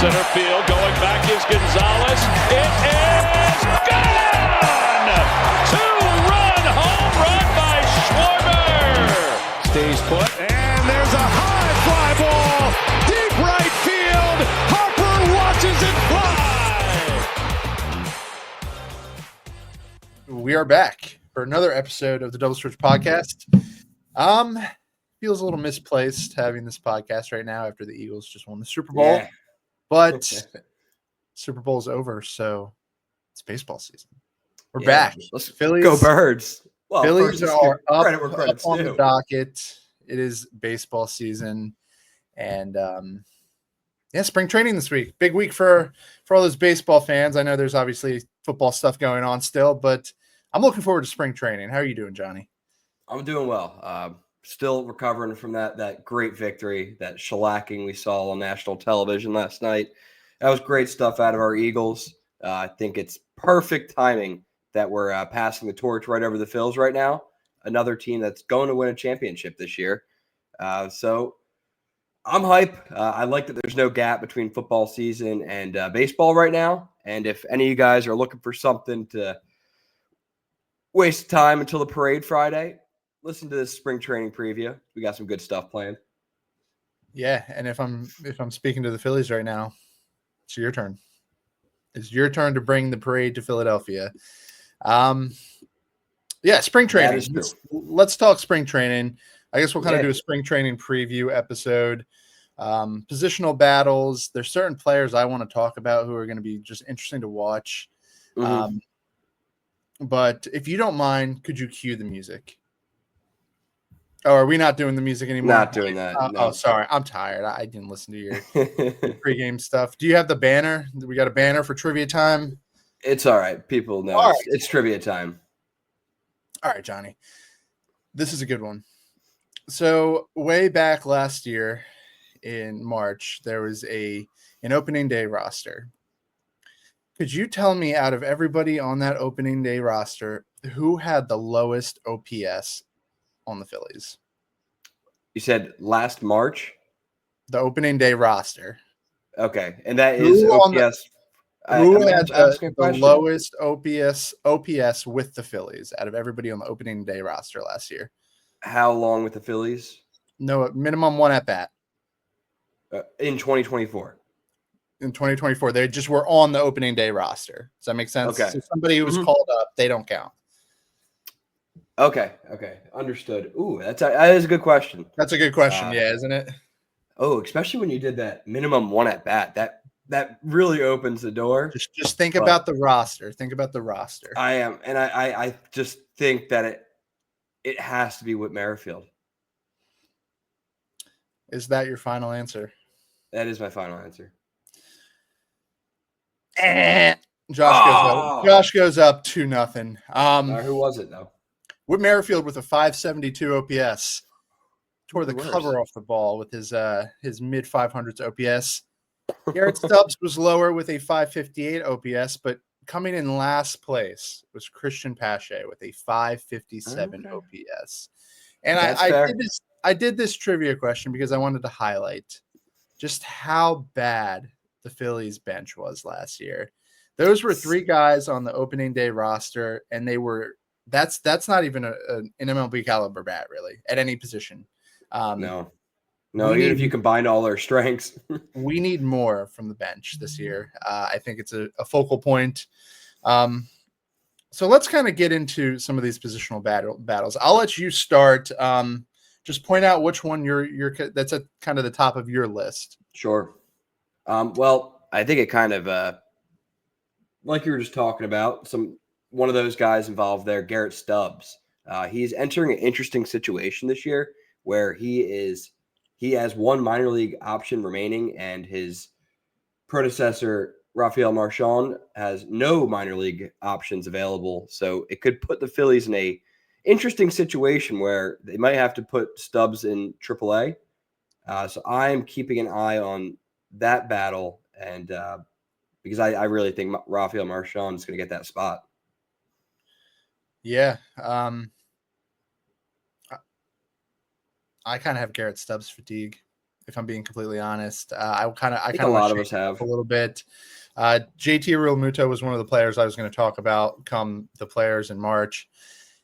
Center field, going back is Gonzalez. It is gone! Two-run home run by Schwarber. Stays put, and there's a high fly ball. Deep right field. Harper watches it fly. We are back for another episode of the Double Switch podcast. Feels a little misplaced having this podcast right now after the Eagles just won the Super Bowl. Yeah. But Super Bowl's over, so it's baseball season. We're back. Let's Phillies, go Birds. Well, Phillies are up, credit where credit's on due. the docket. It is baseball season, and spring training this week. Big week for all those baseball fans. I know there's obviously football stuff going on still, but I'm looking forward to spring training. How are you doing, Johnny? I'm doing well. Still recovering from that great victory, that shellacking we saw on national television last night. That was great stuff out of our Eagles. I think it's perfect timing that we're passing the torch right over the Phillies right now. Another team that's going to win a championship this year. So I'm hype. I like that there's no gap between football season and baseball right now. And if any of you guys are looking for something to waste time until the parade Friday, listen to this spring training preview. We got some good stuff planned. Yeah, and if I'm speaking to the Phillies right now, it's your turn. It's your turn to bring the parade to Philadelphia. Spring training. Let's talk spring training. I guess we'll kind of do a spring training preview episode. Positional battles. There's certain players I want to talk about who are going to be just interesting to watch. Mm-hmm. But if you don't mind, could you cue the music? Oh, are we not doing the music anymore? Not doing that. No. Oh, sorry. I'm tired. I didn't listen to your pregame stuff. Do you have the banner? We got a banner for trivia time? It's all right. People know it's trivia time. All right, Johnny. This is a good one. So way back last year in March, there was an opening day roster. Could you tell me, out of everybody on that opening day roster, who had the lowest OPS on the Phillies? You said last March? The opening day roster. Okay. And that is OPS. Who had the lowest OPS with the Phillies out of everybody on the opening day roster last year? How long with the Phillies? No, minimum one at bat. In 2024. In 2024, they just were on the opening day roster. Does that make sense? Okay. So somebody who was called up, they don't count. Okay. Understood. Ooh, that is a good question. That's a good question, isn't it? Oh, especially when you did that minimum one at bat. That really opens the door. Just think about the roster. Think about the roster. I am, and I just think that it has to be Whit Merrifield. Is that your final answer? That is my final answer. Josh goes up 2-0. Who was it though? Whit Merrifield with a 572 OPS tore the cover off the ball with his mid 500s OPS. Garrett Stubbs was lower with a 558 OPS, but coming in last place was Christian Pache with a 557 OPS. And I did this trivia question because I wanted to highlight just how bad the Phillies bench was last year. Those were three guys on the opening day roster, and that's not even an MLB caliber bat really at any position. No, even if you combine all their strengths. We need more from the bench this year. I think it's a focal point. So let's kind of get into some of these positional battles. I'll let you start. Just point out which one that's at kind of the top of your list. Sure. Well, I think it kind of like you were just talking about, one of those guys involved there, Garrett Stubbs. He's entering an interesting situation this year where he has one minor league option remaining, and his predecessor, Rafael Marchand, has no minor league options available. So it could put the Phillies in a interesting situation where they might have to put Stubbs in AAA. So I am keeping an eye on that battle, and because I really think Rafael Marchand is going to get that spot. Yeah. I kind of have Garrett Stubbs fatigue, if I'm being completely honest. I kind I think a of want lot to of shake us it up have. a little bit. JT Realmuto was one of the players I was going to talk about come the players in March.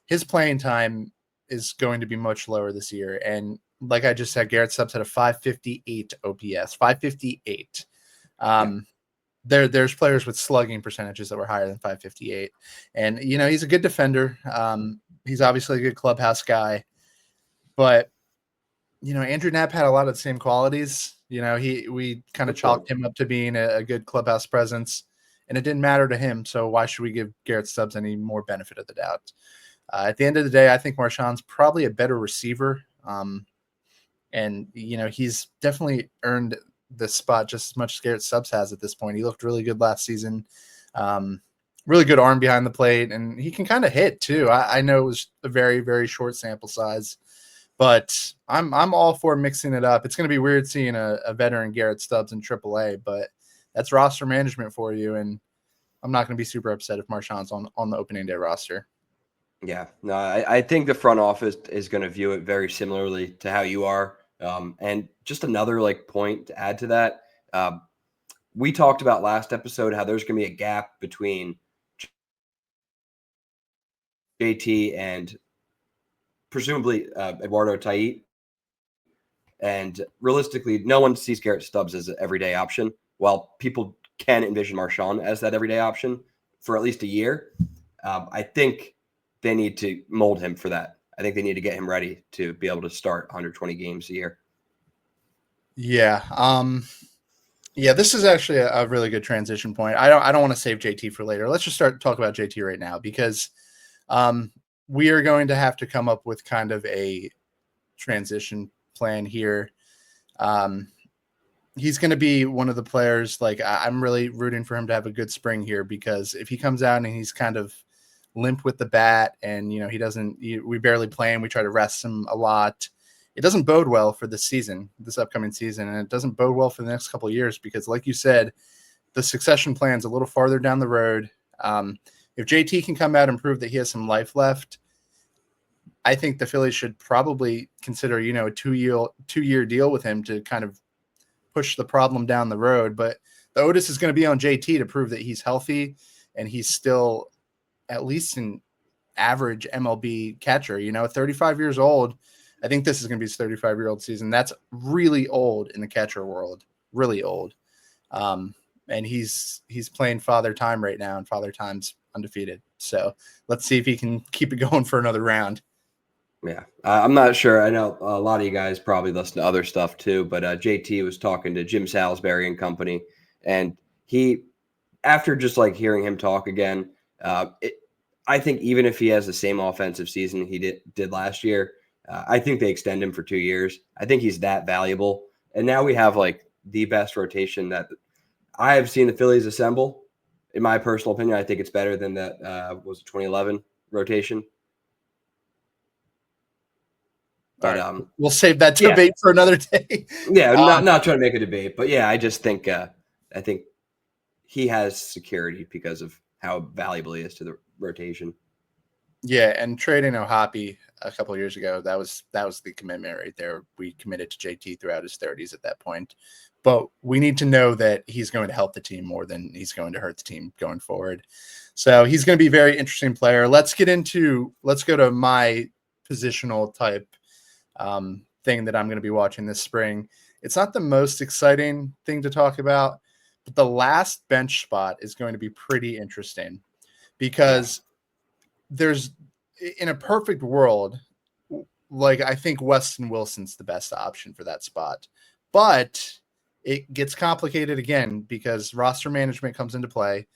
His playing time is going to be much lower this year. And like I just said, Garrett Stubbs had a 558 OPS, 558. Yeah. There's players with slugging percentages that were higher than 558. And, he's a good defender. He's obviously a good clubhouse guy. But Andrew Knapp had a lot of the same qualities. We kind of Good point. chalked him up to being a good clubhouse presence, and it didn't matter to him. So why should we give Garrett Stubbs any more benefit of the doubt? At the end of the day, I think Marchand's probably a better receiver. And he's definitely earned the spot just as much as Garrett Stubbs has at this point. He looked really good last season. Really good arm behind the plate, and he can kind of hit too. I know it was a very, very short sample size, but I'm all for mixing it up. It's going to be weird seeing a veteran Garrett Stubbs in AAA, but that's roster management for you, and I'm not going to be super upset if Marchand's on the opening day roster. Yeah, no, I think the front office is going to view it very similarly to how you are. And just another point to add to that, we talked about last episode how there's going to be a gap between JT and presumably Eduardo Tait. And realistically, no one sees Garrett Stubbs as an everyday option, while people can envision Marchand as that everyday option for at least a year. I think they need to mold him for that. I think they need to get him ready to be able to start 120 games a year. Yeah. Yeah, this is actually a really good transition point. I don't want to save JT for later. Let's just start talk about JT right now, because we are going to have to come up with kind of a transition plan here. He's going to be one of the players. I'm really rooting for him to have a good spring here, because if he comes out and he's kind of limp with the bat, and he doesn't, we barely play him, we try to rest him a lot, it doesn't bode well for this upcoming season, and it doesn't bode well for the next couple of years, because like you said, the succession plan's a little farther down the road. If JT can come out and prove that he has some life left, I think the Phillies should probably consider, a two-year deal with him to kind of push the problem down the road. But the onus is going to be on JT to prove that he's healthy and he's still at least an average MLB catcher. 35 years old. I think this is going to be his 35-year-old season. That's really old in the catcher world, really old. And he's playing Father Time right now, and Father Time's undefeated. So let's see if he can keep it going for another round. Yeah, I'm not sure. I know a lot of you guys probably listen to other stuff too, but JT was talking to Jim Salisbury and company, and he, after just hearing him talk again, I think even if he has the same offensive season he did last year, I think they extend him for 2 years. I think he's that valuable, and now we have the best rotation that I have seen the Phillies assemble. In my personal opinion, I think it's better than that was 2011 rotation. But right. We'll save that debate for another day. Yeah, not trying to make a debate, but yeah, I just think I think he has security because of how valuable he is to the rotation. Yeah, and trading O'Hoppe a couple of years ago, that was the commitment right there. We committed to JT throughout his 30s at that point. But we need to know that he's going to help the team more than he's going to hurt the team going forward. So he's going to be a very interesting player. Let's go to my positional type thing that I'm going to be watching this spring. It's not the most exciting thing to talk about, but the last bench spot is going to be pretty interesting, because there's, in a perfect world, I think Weston Wilson's the best option for that spot, but it gets complicated again because roster management comes into play.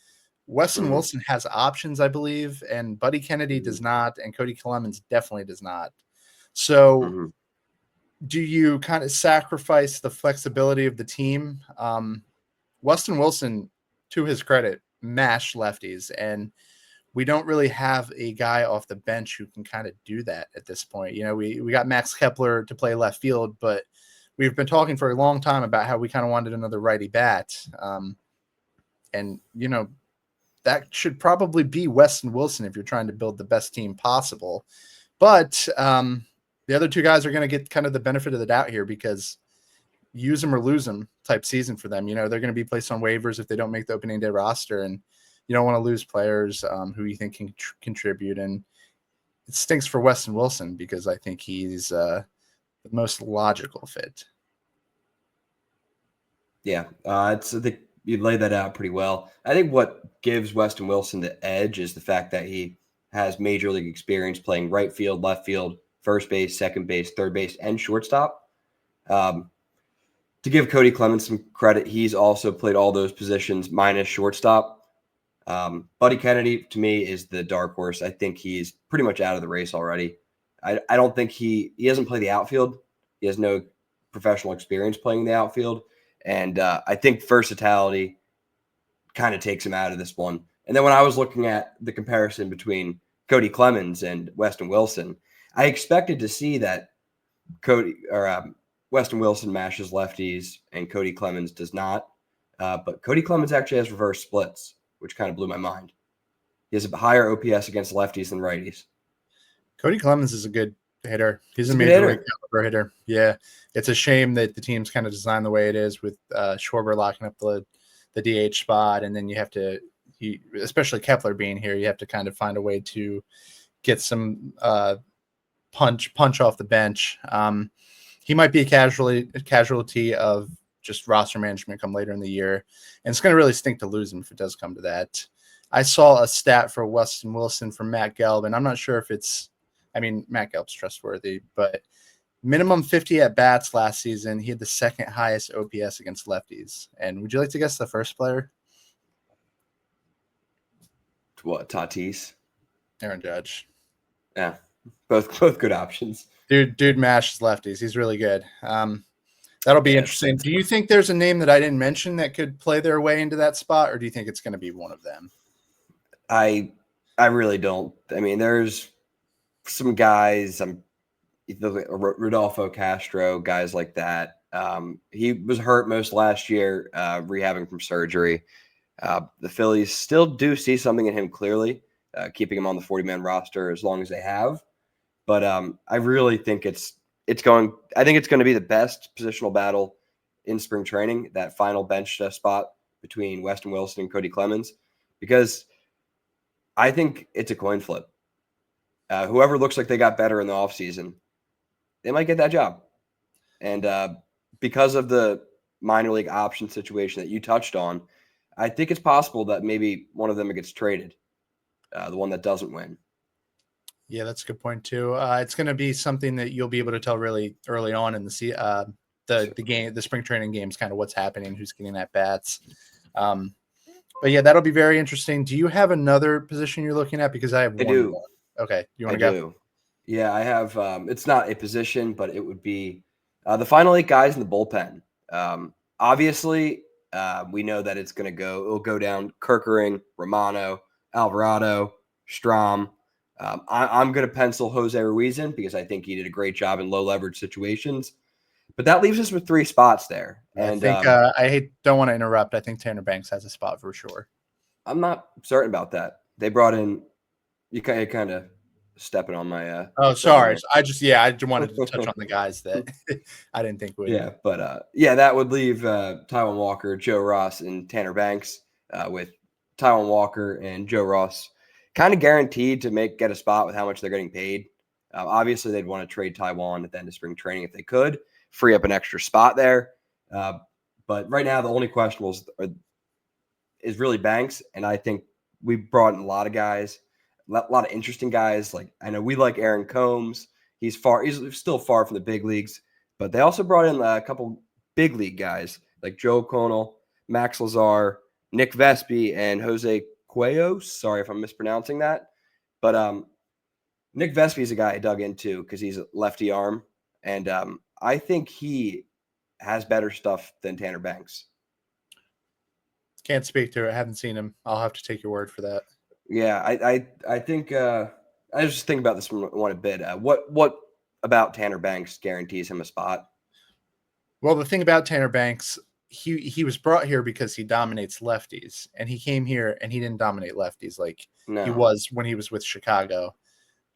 Weston Wilson has options, I believe, and Buddy Kennedy does not, and Cody Clemens definitely does not. So do you kind of sacrifice the flexibility of the team? Weston Wilson, to his credit, mashed lefties, and we don't really have a guy off the bench who can kind of do that at this point. We got Max Kepler to play left field, but we've been talking for a long time about how we kind of wanted another righty bat. And, that should probably be Weston Wilson if you're trying to build the best team possible. But the other two guys are going to get kind of the benefit of the doubt here because use them or lose them type season for them. They're going to be placed on waivers if they don't make the opening day roster, and you don't want to lose players who you think can contribute. And it stinks for Weston Wilson because I think he's the most logical fit. Yeah, you laid that out pretty well. I think what gives Weston Wilson the edge is the fact that he has major league experience playing right field, left field, first base, second base, third base, and shortstop. To give Cody Clemens some credit, he's also played all those positions minus shortstop. Buddy Kennedy, to me, is the dark horse. I think he's pretty much out of the race already. I don't think he doesn't play the outfield. He has no professional experience playing the outfield. And I think versatility kind of takes him out of this one. And then when I was looking at the comparison between Cody Clemens and Weston Wilson, I expected to see that Weston Wilson mashes lefties and Cody Clemens does not. But Cody Clemens actually has reverse splits, which kind of blew my mind. He has a higher OPS against lefties than righties. Cody Clemens is a good hitter. He's a major league caliber hitter. Yeah. It's a shame that the team's kind of designed the way it is with Schwarber locking up the DH spot. And then you have to, especially Kepler being here, you have to kind of find a way to get some punch off the bench. He might be a casualty of just roster management come later in the year. And it's going to really stink to lose him if it does come to that. I saw a stat for Weston Wilson from Matt Gelb, and I'm not sure if Matt Gelb's trustworthy, but minimum 50 at bats last season. He had the second highest OPS against lefties. And would you like to guess the first player? What, Tatis? Aaron Judge. Yeah, both good options. Dude mashes lefties. He's really good. That'll be interesting. Do you think there's a name that I didn't mention that could play their way into that spot, or do you think it's going to be one of them? I really don't. I mean, there's some guys, Rodolfo Castro, guys like that. He was hurt most last year, rehabbing from surgery. The Phillies still do see something in him clearly, keeping him on the 40-man roster as long as they have. But I really think it's going to be the best positional battle in spring training, that final bench spot between Weston Wilson and Cody Clemens, because I think it's a coin flip. Whoever looks like they got better in the offseason, they might get that job. And because of the minor league option situation that you touched on, I think it's possible that maybe one of them gets traded, the one that doesn't win. Yeah, that's a good point too. It's going to be something that you'll be able to tell really early on in the game, the spring training games, kind of what's happening, who's getting at bats. But yeah, that'll be very interesting. Do you have another position you're looking at? Because I have one. I do. More. Okay, you want to go? Do. Yeah, I have. It's not a position, but it would be the final 8 guys in the bullpen. Obviously, we know that it'll go down Kerkering, Romano, Alvarado, Strahm. I'm going to pencil Jose Ruiz in because I think he did a great job in low leverage situations. But that leaves us with 3 spots there. And I think don't want to interrupt. I think Tanner Banks has a spot for sure. I'm not certain about that. They brought in you kind of stepping on my. Oh, sorry. I just wanted to touch on the guys that I didn't think would. Yeah, but that would leave Taijuan Walker, Joe Ross, and Tanner Banks with Taijuan Walker and Joe Ross kind of guaranteed to get a spot with how much they're getting paid. Obviously, they'd want to trade Taijuan at the end of spring training if they could, free up an extra spot there. But right now, the only question is really Banks, and I think we brought in a lot of guys, a lot of interesting guys. Like I know we like Aaron Combs. He's still far from the big leagues, but they also brought in a couple big league guys like Joe O'Connell, Max Lazar, Nick Vespi, and Jose Cuellos. Sorry if I'm mispronouncing that, but Nick Vespi is a guy I dug into because he's a lefty arm, and I think he has better stuff than Tanner Banks. Can't speak to it. I haven't seen him. I'll have to take your word for that. Yeah, I think I was just thinking about this one a bit. What about Tanner Banks guarantees him a spot? Well, the thing about Tanner Banks, he was brought here because he dominates lefties, and he came here and he didn't dominate lefties like he No. was when he was with Chicago.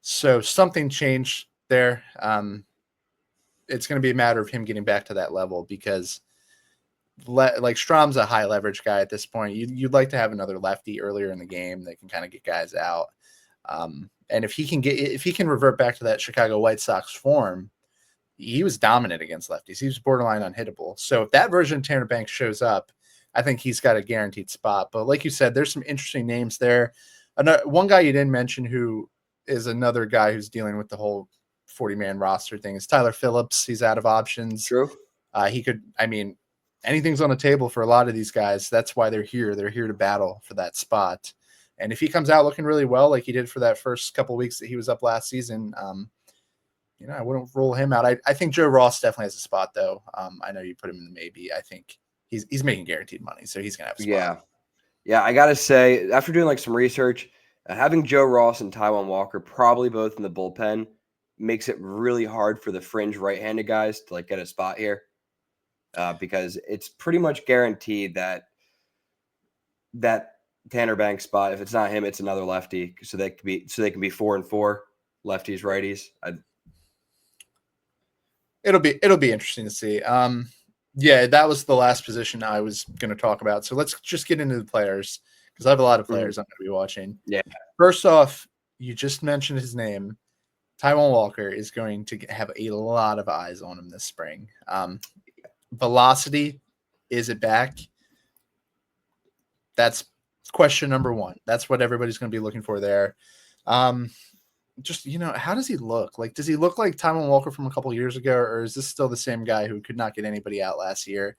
So something changed there. It's going to be a matter of him getting back to that level because like Strom's a high leverage guy at this point. You'd like to have another lefty earlier in the game that can kind of get guys out. And if he can revert back to that Chicago White Sox form, he was dominant against lefties. He was borderline unhittable. So if that version of Tanner Banks shows up, I think he's got a guaranteed spot. But like you said, there's some interesting names there. One guy you didn't mention who is another guy who's dealing with the whole 40-man roster thing is Tyler Phillips. He's out of options. True. Anything's on the table for a lot of these guys. That's why they're here. They're here to battle for that spot. And if he comes out looking really well, like he did for that first couple of weeks that he was up last season, I wouldn't rule him out. I think Joe Ross definitely has a spot, though. I know you put him in the maybe. I think he's making guaranteed money, so he's gonna have a spot. Yeah. I gotta say, after doing like some research, having Joe Ross and Taijuan Walker probably both in the bullpen makes it really hard for the fringe right-handed guys to like get a spot here, because it's pretty much guaranteed that Tanner Banks spot, if it's not him, it's another lefty, so they can be 4-4 lefties, righties. It'll be interesting to see. Yeah, that was the last position I was going to talk about. So let's just get into the players because I have a lot of players I'm going to be watching. Yeah. First off, you just mentioned his name. Taijuan Walker is going to have a lot of eyes on him this spring. Velocity, is it back? That's question number one. That's what everybody's going to be looking for there. Just, how does he look? Like, does he look like Taijuan Walker from a couple years ago, or is this still the same guy who could not get anybody out last year?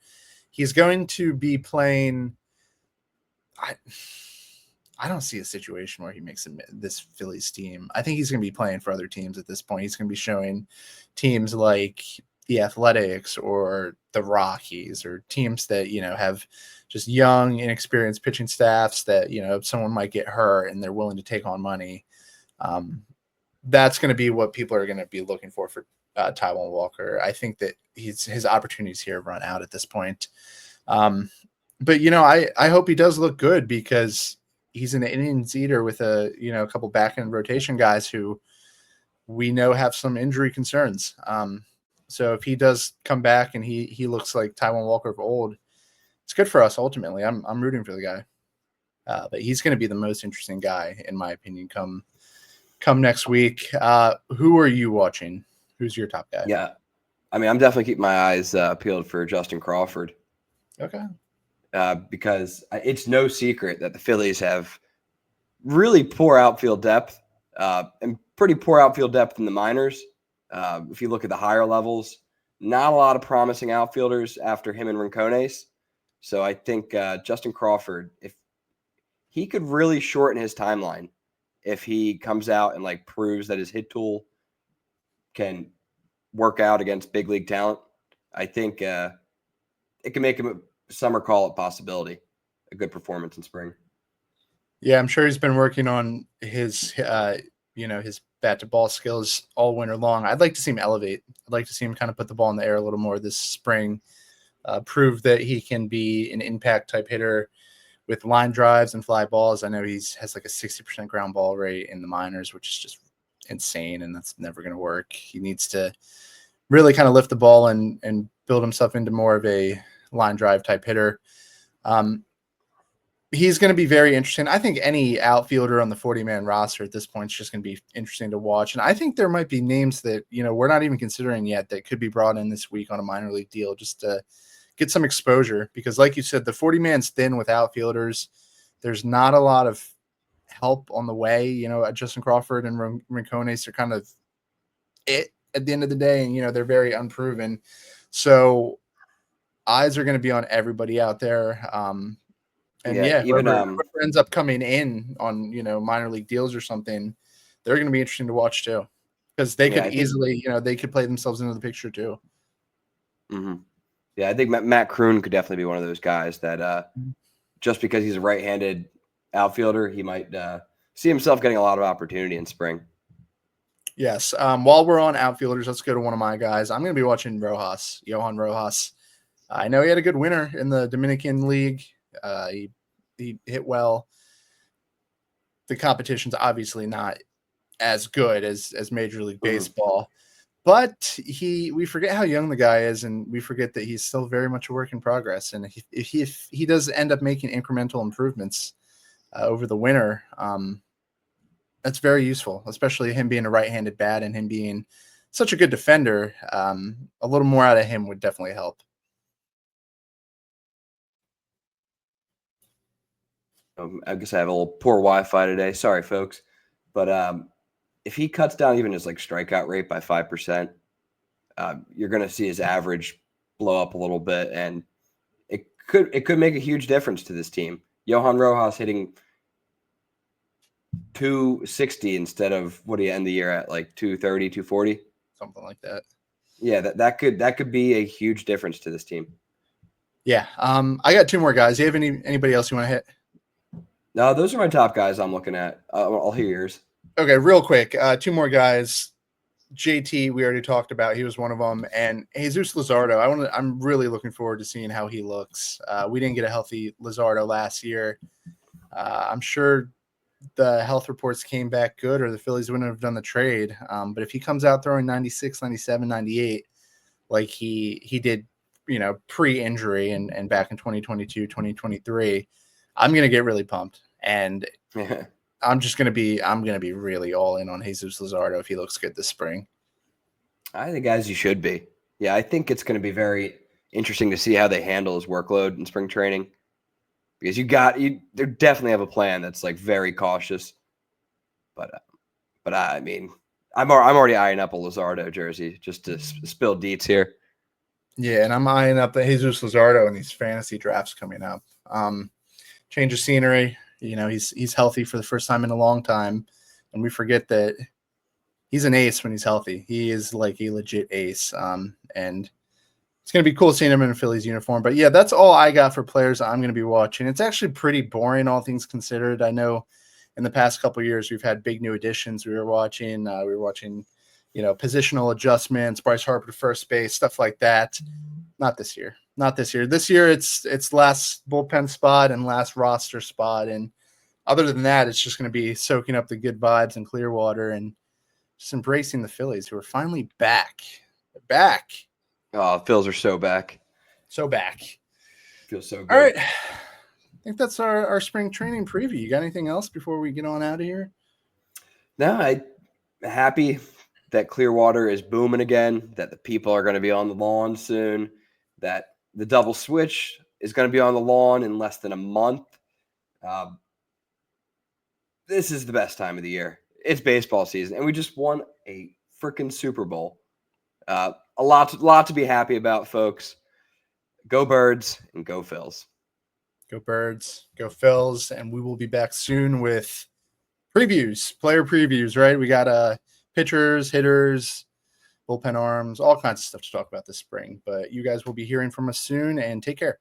He's going to be playing. I don't see a situation where he makes this Phillies team. I think he's going to be playing for other teams at this point. He's going to be showing teams like the Athletics or the Rockies or teams that, have just young, inexperienced pitching staffs that, someone might get hurt and they're willing to take on money. That's going to be what people are going to be looking for Taijuan Walker. I think that his opportunities here run out at this point. But, I hope he does look good because he's an innings eater with a couple back end rotation guys who we know have some injury concerns. So if he does come back and he looks like Taijuan Walker of old, it's good for us. Ultimately, I'm rooting for the guy, but he's going to be the most interesting guy in my opinion. Come next week. Who are you watching? Who's your top guy? Yeah, I'm definitely keeping my eyes peeled for Justin Crawford. Okay. Because it's no secret that the Phillies have really poor outfield depth and pretty poor outfield depth in the minors. If you look at the higher levels, not a lot of promising outfielders after him and Rincones. So I think Justin Crawford, if he could really shorten his timeline, if he comes out and like proves that his hit tool can work out against big league talent, I think it can make him a summer call-up possibility, a good performance in spring. Yeah, I'm sure he's been working on his his bat to ball skills all winter long. I'd like to see him elevate. I'd like to see him kind of put the ball in the air a little more this spring, prove that he can be an impact type hitter with line drives and fly balls. I know has like a 60% ground ball rate in the minors, which is just insane, and that's never going to work. He needs to really kind of lift the ball and build himself into more of a line drive type hitter. He's going to be very interesting. I think any outfielder on the 40-man roster at this point is just going to be interesting to watch. And I think there might be names that, we're not even considering yet that could be brought in this week on a minor league deal just to get some exposure. Because like you said, the 40-man's thin with outfielders. There's not a lot of help on the way. Justin Crawford and Rincones are kind of it at the end of the day. And, they're very unproven. So eyes are going to be on everybody out there. Whoever ends up coming in on, minor league deals or something, they're going to be interesting to watch too, because they could easily, they could play themselves into the picture too. Mm-hmm. Yeah, I think Matt Kroon could definitely be one of those guys that just because he's a right-handed outfielder, he might see himself getting a lot of opportunity in spring. Yes. While we're on outfielders, let's go to one of my guys. I'm going to be watching Johan Rojas. I know he had a good winter in the Dominican League. He hit well. The competition's obviously not as good as Major League Baseball, but we forget how young the guy is, and we forget that he's still very much a work in progress. And if he does end up making incremental improvements over the winter, that's very useful, especially him being a right-handed bat and him being such a good defender. A little more out of him would definitely help. I guess I have a little poor Wi-Fi today. Sorry, folks. But if he cuts down even his like strikeout rate by 5%, you're going to see his average blow up a little bit, and it could make a huge difference to this team. Johan Rojas hitting 260 instead of what do you end the year at, like 230, 240, something like that. Yeah, that could be a huge difference to this team. Yeah. I got two more guys. Do you have anybody else you want to hit? No, those are my top guys I'm looking at. I'll hear yours. Okay, real quick. Two more guys. JT, we already talked about. He was one of them. And Jesus Luzardo. I'm really looking forward to seeing how he looks. We didn't get a healthy Luzardo last year. I'm sure the health reports came back good, or the Phillies wouldn't have done the trade. But if he comes out throwing 96, 97, 98, like he did, pre-injury and back in 2022, 2023, I'm going to get really pumped. And I'm going to be really all in on Jesus Luzardo if he looks good this spring. I think as you should be. Yeah, I think it's going to be very interesting to see how they handle his workload in spring training, because they definitely have a plan that's like very cautious. But I mean, I'm already eyeing up a Luzardo jersey just to spill deets here. Yeah, and I'm eyeing up the Jesus Luzardo in these fantasy drafts coming up. Change of scenery. He's healthy for the first time in a long time, and we forget that he's an ace when he's healthy. He is like a legit ace, and it's going to be cool seeing him in a Phillies uniform. But yeah, that's all I got for players I'm going to be watching. It's actually pretty boring, all things considered. I know in the past couple of years we've had big new additions. We were watching, positional adjustments, Bryce Harper to first base, stuff like that. Not this year. This year it's last bullpen spot and last roster spot, and other than that, it's just going to be soaking up the good vibes in Clearwater and just embracing the Phillies, who are finally back. They're back. Oh, Phils are so back. So back. Feels so good. All right. I think that's our spring training preview. You got anything else before we get on out of here? No, I'm happy that Clearwater is booming again, that the people are going to be on the lawn soon, that the double switch is going to be on the lawn in less than a month. This is the best time of the year. It's baseball season, and we just won a freaking Super Bowl. A lot to be happy about, folks. Go Birds and go Phils. Go Birds, go Phils, and we will be back soon with previews, player previews, right? We got pitchers, hitters, bullpen arms, all kinds of stuff to talk about this spring. But you guys will be hearing from us soon, and take care.